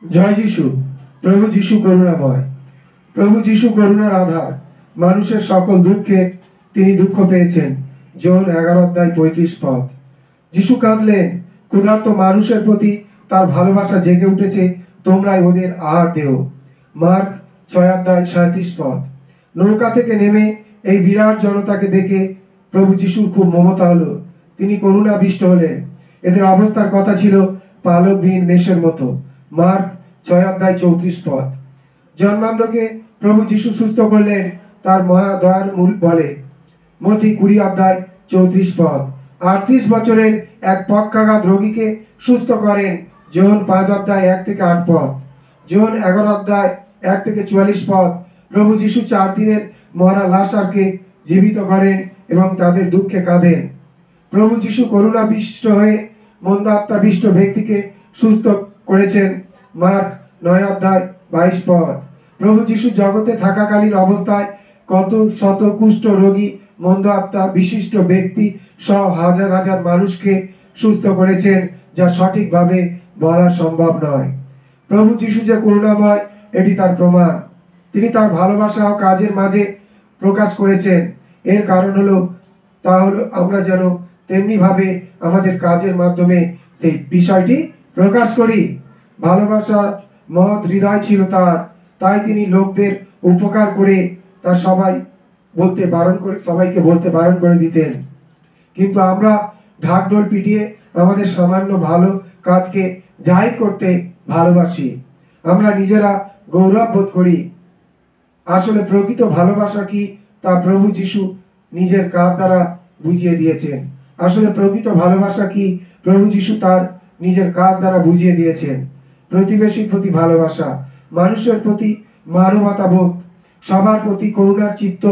জয় যিশু। প্রভু যিশু করুণাময়। প্রভু যিশু করুণার আধার। মানুষের সকল দুঃখে তিনি দুঃখ পেয়েছেন। জন 11:35। যিশু কাঁদলেন, ক্ষুধার্ত মানুষের প্রতি তার ভালোবাসা জেগে উঠেছে, তোমরাই ওদের আহার দেও। মার্ক 6:37। নৌকা থেকে নেমে এই বিরাট জনতাকে দেখে প্রভু যিশুর খুব মমতা হলো। তিনি করুণাবিষ্ট হলেন। এদের অবস্থার কথা ছিল পালকবিহীন মেষের মতো। মার্ক 6:34। জন্মান্ধকে প্রভু যিশু সুস্থ করলেন তার মহা দয়ার মূল বলে। মথি 20:34। 38 বছরের এক পক্ষাঘাত রোগীকে সুস্থ করেন যোহন 5:1-8। যোহন 11:1-44। প্রভু যিশু 4 দিনের মরা লাশারকে জীবিত করেন এবং তাদের দুঃখে কাঁদেন। প্রভু যিশু করুণাবিষ্ট হয়ে মন্দাত্মাবিষ্ট ব্যক্তিকে সুস্থ করেছেন। মার্ক 9:22। প্রভু যিশু জগতে থাকাকালীন অবস্থায় কত শত কুষ্ঠ রোগী, মন্দ আত্মা বিশিষ্ট ব্যক্তি সহ হাজার হাজার মানুষকে সুস্থ করেছেন, যা সঠিকভাবে বলা সম্ভব নয়। প্রভু যিশু যে করুণাময়, এটি তার প্রমাণ। তিনি তার ভালোবাসা ও কাজের মাঝে প্রকাশ করেছেন। এর কারণ হলো আমরা যেন তেমনি ভাবে আমাদের কাজের মাধ্যমে সেই বিষয়টি প্রকাশ করি। ভালোবাসার মহৎ হৃদয় ছিল তার, তাই তিনি লোকদের উপকার করে তা সবাইকে বলতে বারণ করে দিতেন। কিন্তু আমরা ঢাকঢোল পিটিয়ে আমাদের সামান্য ভালো কাজকে জাহির করতে ভালোবাসি। আমরা নিজেরা গৌরব বোধ করি। আসলে প্রকৃত ভালোবাসা কি, তা প্রভু যিশু নিজের কাজ দ্বারা বুঝিয়ে দিয়েছেন। আসলে প্রকৃত ভালোবাসা কি, প্রভু যিশু তার নিজের কাজ দ্বারা বুঝিয়ে দিয়েছেন। প্রতিবেশীর প্রতি ভালোবাসা, মানুষের প্রতি মানবতা বোধ, সবার প্রতি করুণার চিত্ত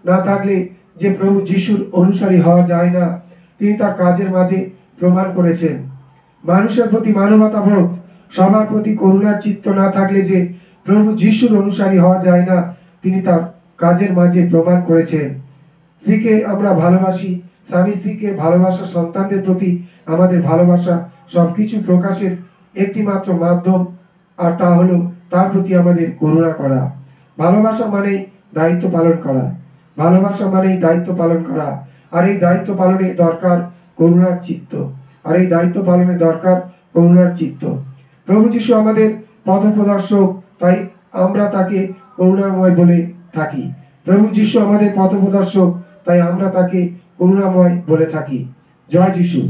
না থাকলে যে প্রভু যিশুর অনুসারী হওয়া যায় না, তিনি তার কাজের মাঝে প্রমাণ করেছেন। মানুষের প্রতি মানবতা বোধ, সবার প্রতি করুণার চিত্ত না থাকলে যে প্রভু যিশুর অনুসারী হওয়া যায় না, তিনি তার কাজের মাঝে প্রমাণ করেছেন। স্ত্রীকে আমরা ভালোবাসি, স্বামী স্ত্রীকে ভালোবাসা, সন্তানদের প্রতি আমাদের ভালোবাসা সবকিছু প্রকাশের একটি মাত্র মাধ্যম, আর তা হলো তার প্রতি আমাদের করুণা করা। ভালোবাসা মানেই দায়িত্ব পালন করা। ভালোবাসা মানেই দায়িত্ব পালন করা। আর এই দায়িত্ব পালনে দরকার করুণার চিত্ত। প্রভু যিশু আমাদের পথপ্রদর্শক, তাই আমরা তাকে করুণাময় বলে থাকি। প্রভু যিশু আমাদের পথপ্রদর্শক, তাই আমরা তাকে করুণাময় বলে থাকি। জয় যিশু।